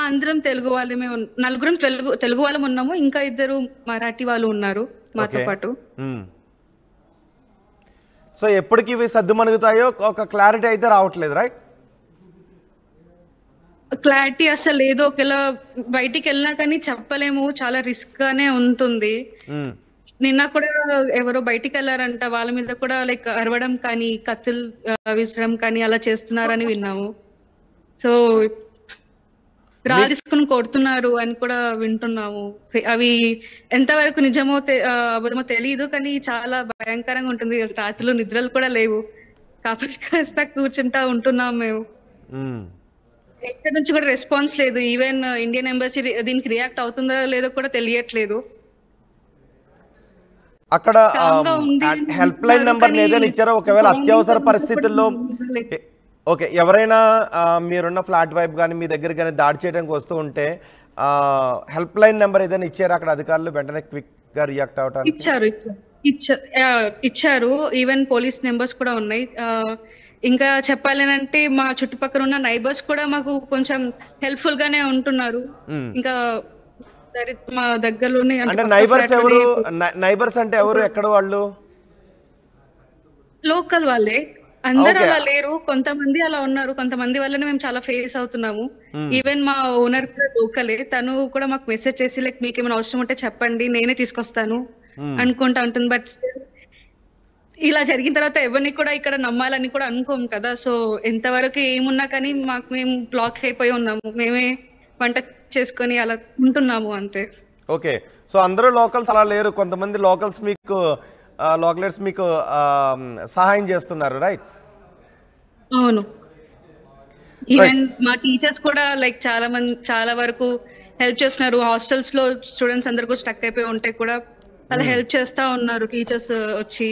అందరం తెలుగు వాళ్ళమే. 4 తెలుగు వాళ్ళం ఉన్నాము. ఇంకా 2 మరాఠీ వాళ్ళు ఉన్నారు మాతో పాటు. సో ఎప్పటికి ఇవి సర్దుమణుగుతాయో ఒక క్లారిటీ అయితే రావట్లేదు, రైట్? క్లారిటీ అసలు లేదు. ఒకవేళ బయటికి వెళ్ళినా కానీ చెప్పలేము, చాలా రిస్క్ గానే ఉంటుంది. నిన్న కూడా ఎవరో బయటికి వెళ్ళారంట, వాళ్ళ మీద కూడా లైక్ అరవడం కానీ కత్తులు విసరడం కానీ అలా చేస్తున్నారని విన్నాము. సో రాళ్ళు తీసుకుని కొడుతున్నారు అని కూడా వింటున్నాము. అవి ఎంతవరకు నిజమో అబద్ధమో తెలియదు, కానీ చాలా భయంకరంగా ఉంటుంది. రాత్రులు నిద్రలు కూడా లేవు, కాబట్టి కాస్త కూర్చుంటా ఉంటున్నాం మేము. ఎక్కడి నుంచి కూడా రెస్పాన్స్ లేదు. ఈవెన్ ఇండియన్ ఎంబసీ దీనికి రియాక్ట్ అవుతుందో లేదో కూడా తెలియట్లేదు. అక్కడ హెల్ప్ లైన్ నెంబర్ ఏదైనా ఇచ్చారో ఒకవేళ అత్యవసర పరిస్థితుల్లో? ఓకే, ఎవరైనా మీరున్న ఫ్లాట్ వైపు కానీ మీ దగ్గర కానీ దాడి చేయడానికి వస్తూ ఉంటే హెల్ప్ లైన్ నెంబర్ ఏదైనా ఇచ్చారు అక్కడ అధికారులు వెంటనే క్విక్ గా రియాక్ట్ అవడానికి? ఇచ్చారు. ఈవెన్ పోలీస్ నెంబర్స్ కూడా ఉన్నాయి. ఇంకా చెప్పాలంటే మా చుట్టుపక్కల ఉన్న నైబర్స్ కూడా మాకు కొంచెం హెల్ప్ఫుల్ గానే ఉంటున్నారు. ఇంకా మా దగ్గరలోనే అంటే నైబర్స్ ఎవరు? నైబర్స్ అంటే ఎవరు, ఎక్కడ వాళ్ళు? లోకల్ వాళ్ళే. అందరూ అలా లేరు, కొంతమంది అలా ఉన్నారు. కొంతమంది వల్లనే మేము చాలా ఫేస్ అవుతున్నాము. ఈవెన్ మా ఓనర్ కూడా లోకలే. తను కూడా మాకు మెసేజ్ చేసి లైక్ మీకు ఏమైనా అవసరం ఉంటే చెప్పండి, నేనే తీసుకొస్తాను అనుకుంటా ఉంటుంది. బట్ ఇలా జరిగిన తర్వాత ఎవరిని కూడా ఇక్కడ నమ్మాలని కూడా అనుకోము కదా. సో ఎంతవరకు ఏమున్నా కానీ మాకు మేము బ్లాక్ అయిపోయి ఉన్నాము. మేమే వంట చేసుకొని అలా ఉంటున్నాము అంతే. ఓకే, సో అందరూ లోకల్స్ అలా లేరు, కొంతమంది లోకల్స్ మీకు లోకలైట్స్ మీకు సహాయం చేస్తున్నారు, రైట్? అవును. ఈవెన్ మా టీచర్స్ కూడా లైక్ చాలా వరకు హెల్ప్ చేస్తున్నారు. హాస్టల్స్ లో స్టూడెంట్స్ అందరు కూడా స్టక్ అయిపోయి ఉంటే కూడా అలా హెల్ప్ చేస్తా ఉన్నారు టీచర్స్ వచ్చి.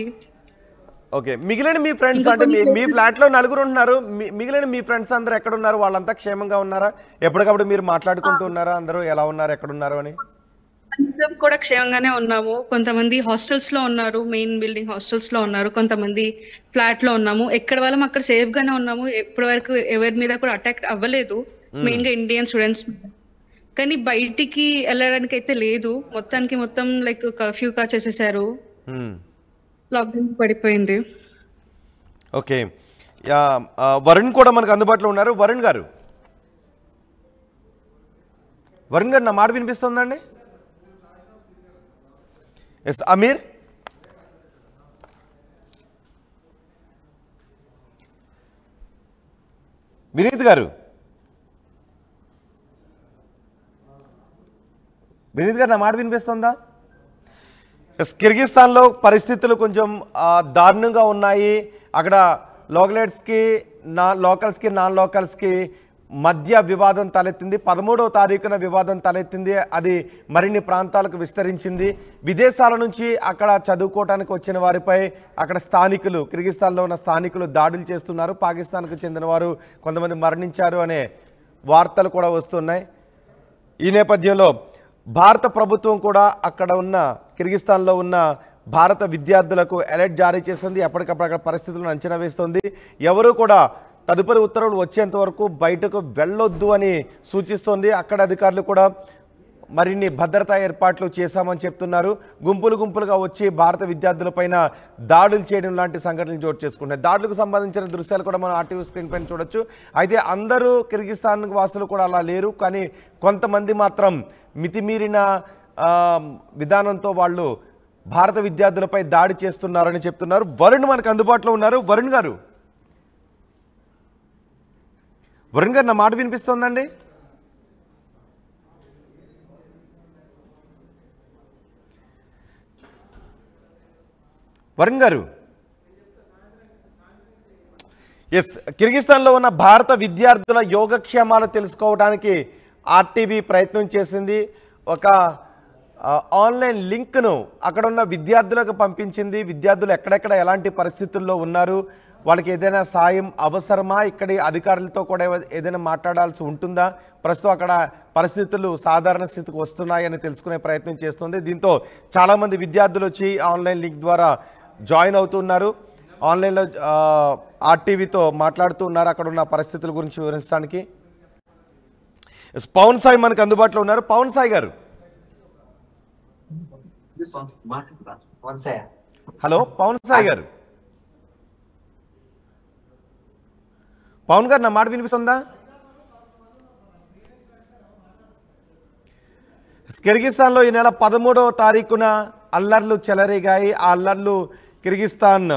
ఓకే, మిగిలిన మీ ఫ్రెండ్స్ అంటే మీ ఫ్లాట్ లో 4 ఉంటున్నారు, మిగిలిన మీ ఫ్రెండ్స్ అందరూ ఎక్కడ ఉన్నారు? వాళ్ళంతా క్షేమంగా ఉన్నారా? ఎప్పటికప్పుడు మీరు మాట్లాడుకుంటూ ఉన్నారా అందరూ ఎలా ఉన్నారు, ఎక్కడ ఉన్నారు అని? అందరం కూడా క్షేమంగానే ఉన్నాము. కొంతమంది హాస్టల్స్ లో ఉన్నారు, మెయిన్ బిల్డింగ్ హాస్టల్స్ లో ఉన్నారు. కొంతమంది ఫ్లాట్ లో ఉన్నాము. ఎక్కడ వాళ్ళం అక్కడ సేఫ్ గానే ఉన్నాము. ఎప్పటి వరకు ఎవరి మీద కూడా అటాక్ అవ్వలేదు, మెయిన్ గా ఇండియన్ స్టూడెంట్స్. కానీ బయటికి వెళ్ళడానికి అయితే లేదు. మొత్తం లైక్ కర్ఫ్యూ గా చేసేసారు, లాక్డౌన్ పడిపోయింది. ఓకే, వరుణ్ కూడా మనకు అందుబాటులో ఉన్నారు. వరుణ్ గారు నా మాట వినిపిస్తుందండి? ఎస్ అమీర్, వినీత్ గారు నా మాట వినిపిస్తుందా? ఎస్, కిర్గిస్తాన్లో పరిస్థితులు కొంచెం దారుణంగా ఉన్నాయి. అక్కడ లోకల్స్కి నాన్ లోకల్స్కి మధ్య వివాదం తలెత్తింది. 13వ తారీఖున వివాదం తలెత్తింది. అది మరిన్ని ప్రాంతాలకు విస్తరించింది. విదేశాల నుంచి అక్కడ చదువుకోవడానికి వచ్చిన వారిపై అక్కడ కిర్గిస్తాన్లో ఉన్న స్థానికులు దాడులు చేస్తున్నారు. పాకిస్తాన్కు చెందిన వారు కొంతమంది మరణించారు అనే వార్తలు కూడా వస్తున్నాయి. ఈ నేపథ్యంలో భారత ప్రభుత్వం కూడా అక్కడ ఉన్న కిర్గిస్తాన్లో ఉన్న భారత విద్యార్థులకు అలర్ట్ జారీ చేసింది. ఎప్పటికప్పుడు అక్కడ పరిస్థితులను అంచనా వేస్తుంది. ఎవరు కూడా తదుపరి ఉత్తర్వులు వచ్చేంత వరకు బయటకు వెళ్ళొద్దు అని సూచిస్తోంది. అక్కడ అధికారులు కూడా మరిన్ని భద్రతా ఏర్పాట్లు చేశామని చెప్తున్నారు. గుంపులుగా వచ్చి భారత విద్యార్థులపైన దాడులు చేయడం లాంటి సంఘటనలు చోటు చేసుకుంటాయి. దాడులకు సంబంధించిన దృశ్యాలు కూడా మనం ఆర్టీవీ స్క్రీన్ పైన చూడొచ్చు. అయితే అందరూ కిర్గిస్తాన్ వాసులు కూడా అలా లేరు. కానీ కొంతమంది మాత్రం మితిమీరిన విధానంతో వాళ్ళు భారత విద్యార్థులపై దాడి చేస్తున్నారని చెప్తున్నారు. వరుణ్ మనకు అందుబాటులో ఉన్నారు. వరుణ్ గారు నా మాట వినిపిస్తోందండి? వరుణ్ గారు, ఎస్, కిర్గిస్తాన్లో ఉన్న భారత విద్యార్థుల యోగక్షేమాలు తెలుసుకోవడానికి ఆర్టీవీ ప్రయత్నం చేసింది. ఒక ఆన్లైన్ లింక్ను అక్కడ ఉన్న విద్యార్థులకు పంపించింది. విద్యార్థులు ఎక్కడెక్కడ ఎలాంటి పరిస్థితుల్లో ఉన్నారు, వాళ్ళకి ఏదైనా సాయం అవసరమా, ఇక్కడి అధికారులతో కూడా ఏదైనా మాట్లాడాల్సి ఉంటుందా, ప్రస్తుతం అక్కడ పరిస్థితులు సాధారణ స్థితికి వస్తున్నాయని తెలుసుకునే ప్రయత్నం చేస్తుంది. దీంతో చాలామంది విద్యార్థులు వచ్చి ఆన్లైన్ లింక్ ద్వారా జాయిన్ అవుతున్నారు. ఆన్లైన్లో ఆర్టీవీతో మాట్లాడుతూ ఉన్నారు అక్కడ ఉన్న పరిస్థితుల గురించి వివరించడానికి. పవన్ సాయి మనకు అందుబాటులో ఉన్నారు. పవన్ సాయి గారు, హలో. పవన్ సాయి గారు, పవన్ గారు నా మాట వినిపిస్తుందా? కిర్గిస్తాన్లో ఈ నెల 13వ తారీఖున అల్లర్లు చెలరేగాయి. ఆ అల్లర్లు కిర్గిస్తాన్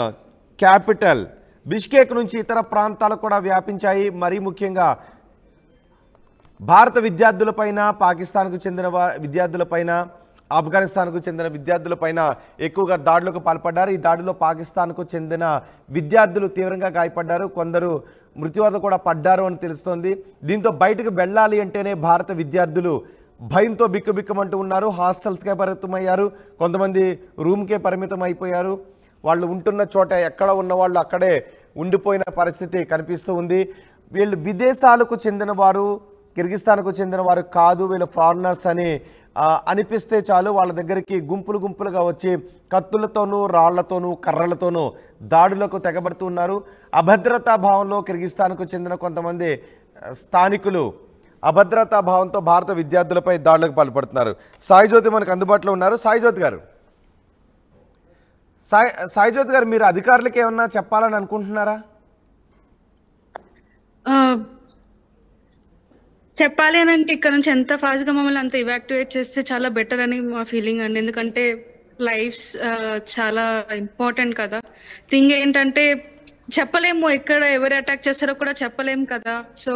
క్యాపిటల్ బిష్కేక్ నుంచి ఇతర ప్రాంతాలకు కూడా వ్యాపించాయి. మరీ ముఖ్యంగా భారత విద్యార్థులపైన, పాకిస్తాన్కు చెందిన విద్యార్థులపైన, ఆఫ్ఘనిస్తాన్కు చెందిన విద్యార్థులపైన ఎక్కువగా దాడులకు పాల్పడ్డారు. ఈ దాడిలో పాకిస్తాన్కు చెందిన విద్యార్థులు తీవ్రంగా గాయపడ్డారు. కొందరు మృత్యువాత కూడా పడ్డారు అని తెలుస్తోంది. దీంతో బయటకు వెళ్ళాలి అంటేనే భారత విద్యార్థులు భయంతో బిక్కుబిక్కమంటూ ఉన్నారు. హాస్టల్స్కే పరిమితమయ్యారు, కొంతమంది రూమ్కే పరిమితం అయిపోయారు. వాళ్ళు ఉంటున్న చోట ఎక్కడ ఉన్న వాళ్ళు అక్కడే ఉండిపోయిన పరిస్థితి కనిపిస్తూ ఉంది. వీళ్ళు విదేశాలకు చెందిన వారు, కిర్గిస్తాన్కు చెందిన వారు కాదు, వీళ్ళు ఫారినర్స్ అని అనిపిస్తే చాలు వాళ్ళ దగ్గరికి గుంపులుగా వచ్చి కత్తులతోనూ, రాళ్లతోనూ, కర్రలతోనూ దాడులకు తెగబడుతున్నారు. అభద్రతా భావంలో కిర్గిస్తాన్కు చెందిన కొంతమంది స్థానికులు అభద్రతా భావంతో భారత విద్యార్థులపై దాడులకు పాల్పడుతున్నారు. సాయిజ్యోతి మనకు అందుబాటులో ఉన్నారు. సాయిజ్యోతి గారు, సాయిజ్యోతి గారు, మీరు అధికారులకు ఏమన్నా చెప్పాలని అనుకుంటున్నారా? చెప్పాలి అని అంటే ఇక్కడ నుంచి ఎంత ఫాస్ట్గా మమ్మల్ని అంత ఇవాక్యువేట్ చేస్తే చాలా బెటర్ అని మా ఫీలింగ్ అండి. ఎందుకంటే లైఫ్స్ చాలా ఇంపార్టెంట్ కదా. థింగ్ ఏంటంటే చెప్పలేము, ఎక్కడ ఎవరు అటాక్ చేస్తారో కూడా చెప్పలేము కదా. సో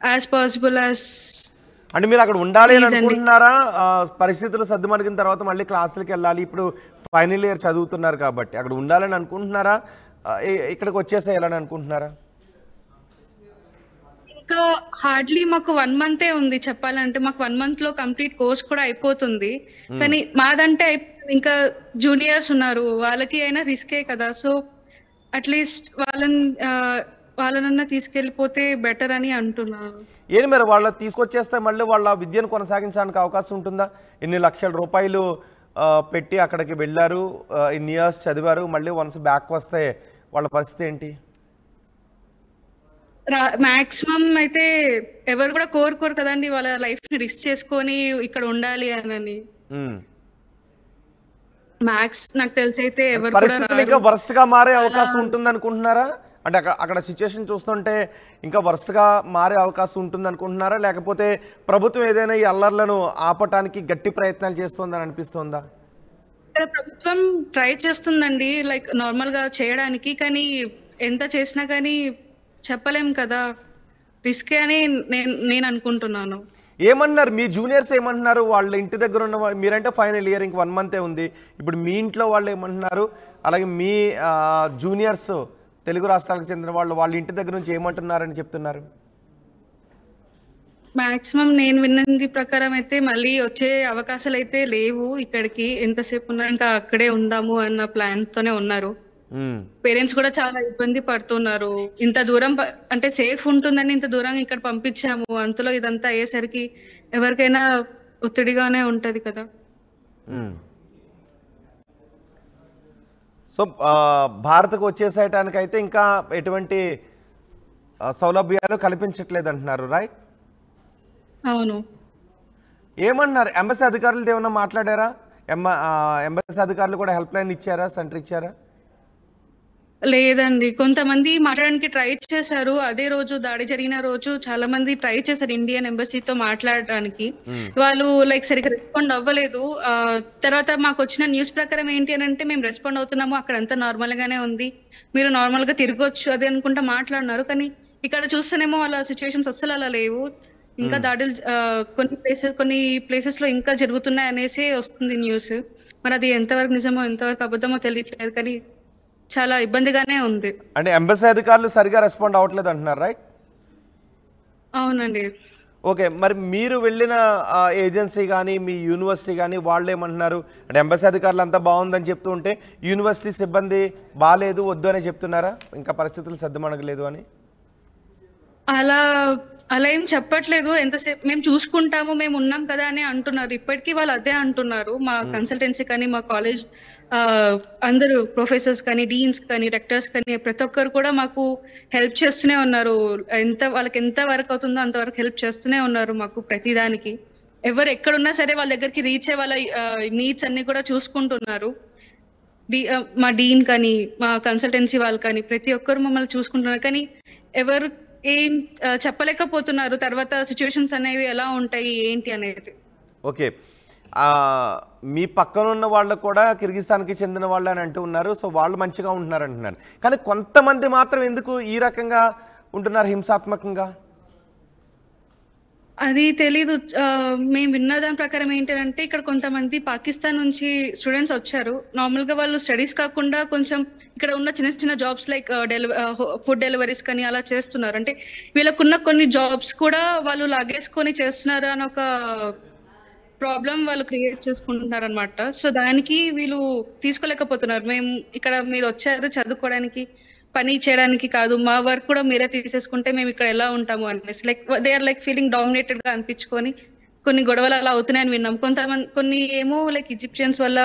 యాజ్ పాసిబుల్ యాజ్ అంటే మీరు అక్కడ ఉండాలి అని అనుకుంటున్నారా? పరిస్థితులు సర్దుమణిగిన తర్వాత మళ్ళీ క్లాసులకు వెళ్ళాలి, ఇప్పుడు ఫైనల్ ఇయర్ చదువుతున్నారు కాబట్టి అక్కడ ఉండాలని అనుకుంటున్నారా? ఇక్కడికి వచ్చేసేయాలని అనుకుంటున్నారా? ఇంకా హార్డ్లీ మాకు 1 month ఉంది చెప్పాలంటే. మాకు 1 month లో కంప్లీట్ కోర్స్ కూడా అయిపోతుంది. కానీ మాదంటే ఇంకా జూనియర్స్ ఉన్నారు, వాళ్ళకి అయినా రిస్కే కదా. సో అట్లీస్ట్ వాళ్ళనన్నా తీసుకెళ్ళిపోతే బెటర్ అని అంటున్నాను. ఏంటి మరి వాళ్ళ తీసుకొచ్చేస్తే మళ్ళీ వాళ్ళ విద్యను కొనసాగించడానికి అవకాశం ఉంటుందా? ఇన్ని లక్షల రూపాయలు పెట్టి అక్కడికి వెళ్ళారు, ఇన్ని ఇయర్స్ చదివారు, మళ్ళీ వన్స్ బ్యాక్ వస్తే వాళ్ళ పరిస్థితి ఏంటి? మాక్సిమం అయితే ఎవరు కూడా కోరుకోరు కదండి వాళ్ళ లైఫ్ ని రిస్క్ చేసుకొని ఇక్కడ ఉండాలి అని. మ్యాక్స్ నాకు తెలిసి అయితే ఎవరు పరిస్థితులు ఇంకా వరుసగా మారే అవకాశం ఉంటుంది అనుకుంటున్నారా? అంటే అక్కడ సిచ్యువేషన్ చూస్తుంటే ఇంకా వరుసగా మారే అవకాశం ఉంటుంది అనుకుంటున్నారా? లేకపోతే ప్రభుత్వం ఏదైనా ఈ అల్లర్లను ఆపటానికి గట్టి ప్రయత్నాలు చేస్తుందని అనిపిస్తుందా? ఇక్కడ ప్రభుత్వం ట్రై చేస్తుందండి లైక్ నార్మల్ గా చేయడానికి, కానీ ఎంత చేసినా కానీ చెప్పలేం కదా, రిస్కే అని నేను అనుకుంటున్నాను. ఏమన్నారు మీ జూనియర్స్ ఏమంటున్నారు? వాళ్ళ ఇంటి దగ్గర ఉన్న మీరంటే ఫైనల్ ఇయర్ ఇంక 1 month ఉంది, ఇప్పుడు మీ ఇంట్లో వాళ్ళు ఏమంటున్నారు? అలాగే మీ జూనియర్స్ తెలుగు రాష్ట్రాలకు చెందిన వాళ్ళ ఇంటి దగ్గర నుంచి ఏమంటున్నారని చెప్తున్నారు? మాక్సిమం నేను విన్నది ప్రకారం అయితే మళ్ళీ వచ్చే అవకాశాలు అయితే లేవు ఇక్కడికి, ఎంతసేపు ఉన్నా ఇంకా అక్కడే ఉందాము అన్న ప్లాన్ తోనే ఉన్నారు. పేరెంట్స్ కూడా చాలా ఇబ్బంది పడుతున్నారు. ఇంత దూరం అంటే సేఫ్ ఉంటుందని ఇంత దూరం ఇక్కడ పంపించాము, అంతలో ఇదంతా అయ్యేసరికి ఎవరికైనా ఒత్తిడిగానే ఉంటది కదా. సో భారత్కు వచ్చేసేయటానికైతే ఇంకా ఎటువంటి సౌలభ్యాలు కల్పించట్లేదు అంటున్నారు, రైట్? అవును. ఏమన్నారు ఎంబసీ అధికారులతో ఏమన్నా మాట్లాడారా? ఎంబసీ అధికారులు కూడా హెల్ప్ లైన్ ఇచ్చారా, సెంటర్ ఇచ్చారా? లేదండి, కొంతమంది మాట్లాడడానికి ట్రై చేశారు. అదే రోజు దాడి జరిగిన రోజు చాలా మంది ట్రై చేశారు ఇండియన్ ఎంబసీతో మాట్లాడడానికి. వాళ్ళు లైక్ సరిగ్గా రెస్పాండ్ అవ్వలేదు. తర్వాత మాకు వచ్చిన న్యూస్ ప్రకారం ఏంటి అని అంటే, మేము రెస్పాండ్ అవుతున్నాము, అక్కడ అంతా నార్మల్ గానే ఉంది, మీరు నార్మల్ గా తిరగొచ్చు అది అనుకుంటా మాట్లాడినారు. కానీ ఇక్కడ చూస్తేనేమో అలా సిచ్యువేషన్స్ అస్సలు అలా లేవు. ఇంకా దాడులు కొన్ని ప్లేసెస్ లో ఇంకా జరుగుతున్నాయి అనేసి వస్తుంది న్యూస్. మరి అది ఎంతవరకు నిజమో ఎంతవరకు అబద్ధమో తెలియట్లేదు, కానీ చాలా ఇబ్బందిగానే ఉంది. అంటే ఎంబసీ అధికారులు సరిగా రెస్పాండ్ అవ్వట్లేదు అంటున్నారు, రైట్? అవునండి. ఓకే, మరి మీరు వెళ్ళిన ఏజెన్సీ కానీ మీ యూనివర్సిటీ కానీ వాళ్ళు ఏమంటున్నారు? అంటే ఎంబసీ అధికారులు అంతా బాగుందని చెప్తూ ఉంటే యూనివర్సిటీ సిబ్బంది బాగాలేదు, వద్దు అని చెప్తున్నారా, ఇంకా పరిస్థితులు సర్దుమణగలేదు అని? అలా ఏం చెప్పట్లేదు. ఎంతసేపు మేము చూసుకుంటాము, మేము ఉన్నాం కదా అని అంటున్నారు. ఇప్పటికీ వాళ్ళు అదే అంటున్నారు. మా కన్సల్టెన్సీ కానీ మా కాలేజ్ అందరూ ప్రొఫెసర్స్ కానీ డీన్స్ కానీ రెక్టర్స్ కానీ ప్రతి ఒక్కరు కూడా మాకు హెల్ప్ చేస్తూనే ఉన్నారు. వాళ్ళకి ఎంత వర్క్ అవుతుందో అంతవరకు హెల్ప్ చేస్తూనే ఉన్నారు మాకు ప్రతిదానికి. ఎవరు ఎక్కడున్నా సరే వాళ్ళ దగ్గరికి రీచ్ అయ్యే వాళ్ళ నీడ్స్ అన్ని కూడా చూసుకుంటున్నారు. మా డీన్ కానీ మా కన్సల్టెన్సీ వాళ్ళు కానీ ప్రతి ఒక్కరు మమ్మల్ని చూసుకుంటున్నారు. కానీ ఎవరు ఏం చెప్పలేకపోతున్నారు తర్వాత సిచ్యువేషన్స్ అనేవి ఎలా ఉంటాయి ఏంటి అనేది. ఓకే, మీ పక్కన ఉన్న వాళ్ళు కూడా కిర్గిస్తాన్కి చెందిన వాళ్ళు అని అంటూ ఉన్నారు. సో వాళ్ళు మంచిగా ఉంటున్నారు అంటున్నారు. కానీ కొంతమంది మాత్రం ఎందుకు ఈ రకంగా ఉంటున్నారు హింసాత్మకంగా? అది తెలీదు. మేము విన్న దాని ప్రకారం ఏంటంటే, ఇక్కడ కొంతమంది పాకిస్తాన్ నుంచి స్టూడెంట్స్ వచ్చారు. నార్మల్ గా వాళ్ళు స్టడీస్ కాకుండా కొంచెం ఇక్కడ ఉన్న చిన్న చిన్న జాబ్స్ లైక్ ఫుడ్ డెలివరీస్ కానీ అలా చేస్తున్నారు. అంటే వీళ్ళకున్న కొన్ని జాబ్స్ కూడా వాళ్ళు లాగేసుకొని చేస్తున్నారు అని ఒక ప్రాబ్లం వాళ్ళు క్రియేట్ చేసుకుంటున్నారు అనమాట. సో దానికి వీళ్ళు తీసుకోలేకపోతున్నారు. మేము ఇక్కడ మీరు వచ్చారు చదువుకోవడానికి, పని చేయడానికి కాదు, మా వర్క్ కూడా మీరే తీసేసుకుంటే మేము ఇక్కడ ఎలా ఉంటాము అనేసి like they are like feeling dominated గా అనిపించుకొని కొన్ని గొడవలు అలా అవుతున్నాయని విన్నాం. కొన్ని ఏమో లైక్ ఈజిప్షియన్స్ వల్ల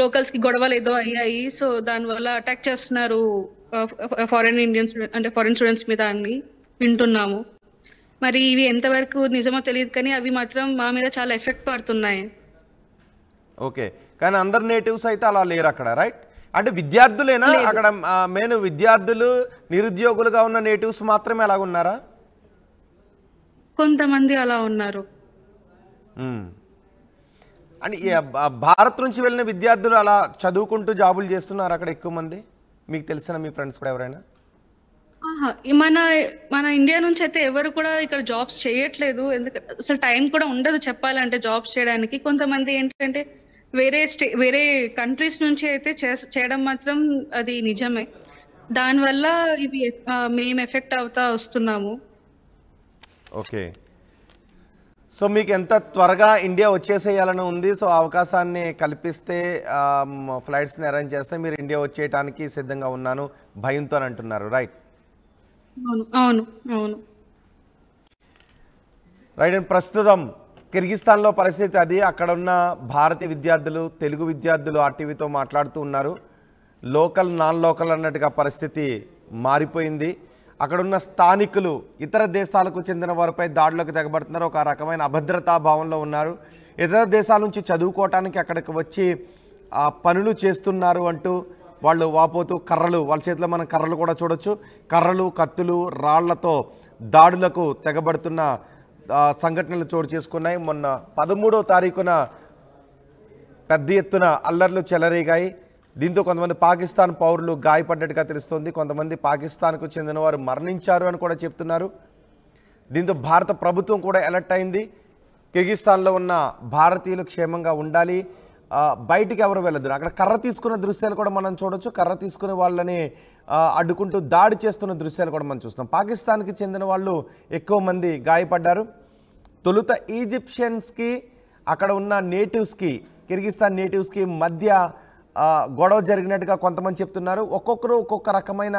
లోకల్స్ కి గొడవలు ఏదో అయ్యాయి. సో దాని వల్ల అటాక్ చేస్తున్నారు ఫారెన్ ఇండియన్స్ అంటే ఫారెన్ స్టూడెంట్స్ మీద అని వింటున్నాము. మరి ఇవి ఎంతవరకు నిజమో తెలియదు, కానీ అవి మాత్రం మా మీద చాలా ఎఫెక్ట్ పడుతున్నాయి. ఓకే, కానీ అందరు నేటివ్స్ అయితే అలా లేరు అక్కడ, రైట్? అంటే విద్యార్థులేనా అక్కడ? మెయిన్ విద్యార్థులు నిరుద్యోగులుగా ఉన్న నేటివ్స్ మాత్రమే అలా ఉన్నారా? కొంతమంది అలా ఉన్నారు. అంటే భారత్ నుంచి వెళ్ళిన విద్యార్థులు అలా చదువుకుంటూ జాబులు చేస్తున్నారు అక్కడ ఎక్కువ మంది? మీకు తెలిసిన మీ ఫ్రెండ్స్ కూడా ఎవరైనా? మన ఇండియా నుంచి అయితే ఎవరు కూడా ఇక్కడ జాబ్స్ చేయట్లేదు. ఎందుకంటే అసలు టైం కూడా ఉండదు చెప్పాలంటే జాబ్స్ చేయడానికి. కొంతమంది ఏంటంటే వేరే కంట్రీస్ నుంచి అయితే చేయడం మాత్రం అది నిజమే. దానివల్ల ఇవి మేము ఎఫెక్ట్ అవుతా వస్తున్నాము. ఓకే, సో మీకు ఎంత త్వరగా ఇండియా వచ్చేసేయాలని ఉంది? సో అవకాశాన్ని కల్పిస్తే ఫ్లైట్స్ని అరేంజ్ చేస్తే మీరు ఇండియా వచ్చేయటానికి సిద్ధంగా ఉన్నాను భయంతో అంటున్నారు, రైట్? అవును. రైట్. అండ్ ప్రస్తుతం కిర్గిస్తాన్లో పరిస్థితి అది. అక్కడ ఉన్న భారతీయ విద్యార్థులు, తెలుగు విద్యార్థులు ఆర్టీవీతో మాట్లాడుతూ ఉన్నారు. లోకల్ నాన్ లోకల్ అన్నట్టుగా పరిస్థితి మారిపోయింది. అక్కడున్న స్థానికులు ఇతర దేశాలకు చెందిన వారిపై దాడులకు తెగబడుతున్నారు. ఒక రకమైన అభద్రతా భావంలో ఉన్నారు. ఇతర దేశాల నుంచి చదువుకోవటానికి అక్కడికి వచ్చి పనులు చేస్తున్నారు అంటూ వాళ్ళు వాపోతూ కర్రలు, వాళ్ళ చేతిలో మనం కర్రలు కూడా చూడొచ్చు, కర్రలు, కత్తులు, రాళ్లతో దాడులకు తెగబడుతున్న సంఘటనలు చోటు చేసుకున్నాయి. మొన్న 13వ తారీఖున పెద్ద ఎత్తున అల్లర్లు చెలరేగాయి. దీంతో కొంతమంది పాకిస్తాన్ పౌరులు గాయపడ్డట్టుగా తెలుస్తోంది. కొంతమంది పాకిస్తాన్కు చెందిన వారు మరణించారు అని కూడా చెప్తున్నారు. దీంతో భారత ప్రభుత్వం కూడా అలర్ట్ అయింది. కిర్గిస్తాన్లో ఉన్న భారతీయులు క్షేమంగా ఉండాలి, బయటికి ఎవరు వెళ్ళదు. అక్కడ కర్ర తీసుకున్న దృశ్యాలు కూడా మనం చూడొచ్చు. కర్ర తీసుకునే వాళ్ళని అడ్డుకుంటూ దాడి చేస్తున్న దృశ్యాలు కూడా మనం చూస్తాం. పాకిస్తాన్కి చెందిన వాళ్ళు ఎక్కువ మంది గాయపడ్డారు. తొలుత ఈజిప్షియన్స్కి అక్కడ ఉన్న నేటివ్స్కి, కిర్గిస్తాన్ నేటివ్స్కి మధ్య గొడవ జరిగినట్టుగా కొంతమంది చెప్తున్నారు. ఒక్కొక్కరు ఒక్కొక్క రకమైన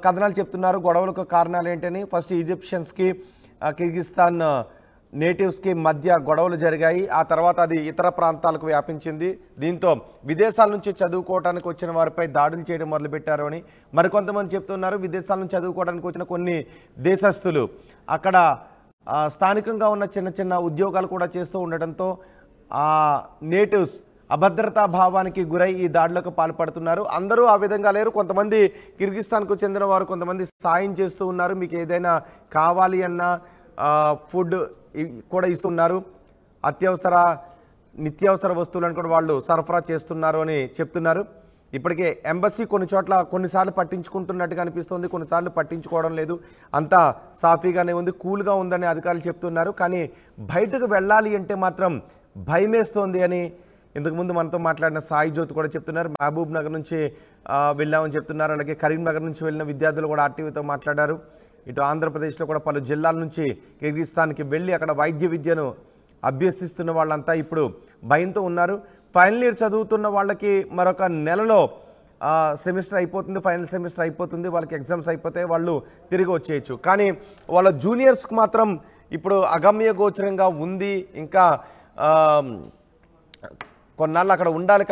కథనాలు చెప్తున్నారు గొడవలకు కారణాలు ఏంటని. ఫస్ట్ ఈజిప్షియన్స్కి కిర్గిస్తాన్ నేటివ్స్కి మధ్య గొడవలు జరిగాయి. ఆ తర్వాత అది ఇతర ప్రాంతాలకు వ్యాపించింది. దీంతో విదేశాల నుంచి చదువుకోవడానికి వచ్చిన వారిపై దాడులు చేయడం మొదలుపెట్టారు అని మరికొంతమంది చెప్తున్నారు. విదేశాల నుంచి చదువుకోవడానికి వచ్చిన కొన్ని దేశస్తులు అక్కడ స్థానికంగా ఉన్న చిన్న చిన్న ఉద్యోగాలు కూడా చేస్తూ ఉండటంతో ఆ నేటివ్స్ అభద్రతా భావానికి గురై ఈ దాడులకు పాల్పడుతున్నారు. అందరూ ఆ విధంగా లేరు. కొంతమంది కిర్గిస్తాన్కు చెందిన వారు కొంతమంది సాయం చేస్తూ ఉన్నారు. మీకు ఏదైనా కావాలి అన్నా ఫుడ్ కూడా ఇస్తున్నారు. నిత్యావసర వస్తువులను కూడా వాళ్ళు సరఫరా చేస్తున్నారు అని చెప్తున్నారు. ఇప్పటికే ఎంబసీ కొన్ని చోట్ల కొన్నిసార్లు పట్టించుకుంటున్నట్టుగా అనిపిస్తుంది, కొన్నిసార్లు పట్టించుకోవడం లేదు. అంతా సాఫీగానే ఉంది, కూల్గా ఉందని అధికారులు చెప్తున్నారు. కానీ బయటకు వెళ్ళాలి అంటే మాత్రం భయమేస్తోంది అని ఇంతకుముందు మనతో మాట్లాడిన సాయి జ్యోతి కూడా చెప్తున్నారు. మహబూబ్ నగర్ నుంచి వెళ్ళామని చెప్తున్నారు. అలాగే కరీంనగర్ నుంచి వెళ్ళిన విద్యార్థులు కూడా ఆర్టీవీతో మాట్లాడారు. ఇటు ఆంధ్రప్రదేశ్లో కూడా పలు జిల్లాల నుంచి కిర్గిస్తాన్కి వెళ్ళి అక్కడ వైద్య విద్యను అభ్యసిస్తున్న వాళ్ళంతా ఇప్పుడు భయంతో ఉన్నారు. ఫైనల్ ఇయర్ చదువుతున్న వాళ్ళకి మరొక నెలలో సెమిస్టర్ అయిపోతుంది, ఫైనల్ సెమిస్టర్ అయిపోతుంది, వాళ్ళకి ఎగ్జామ్స్ అయిపోతాయి, వాళ్ళు తిరిగి వచ్చేయచ్చు. కానీ వాళ్ళ జూనియర్స్కి మాత్రం ఇప్పుడు అగమ్య గోచరంగా ఉంది. ఇంకా కొన్నాళ్ళు అక్కడ ఉండాలి.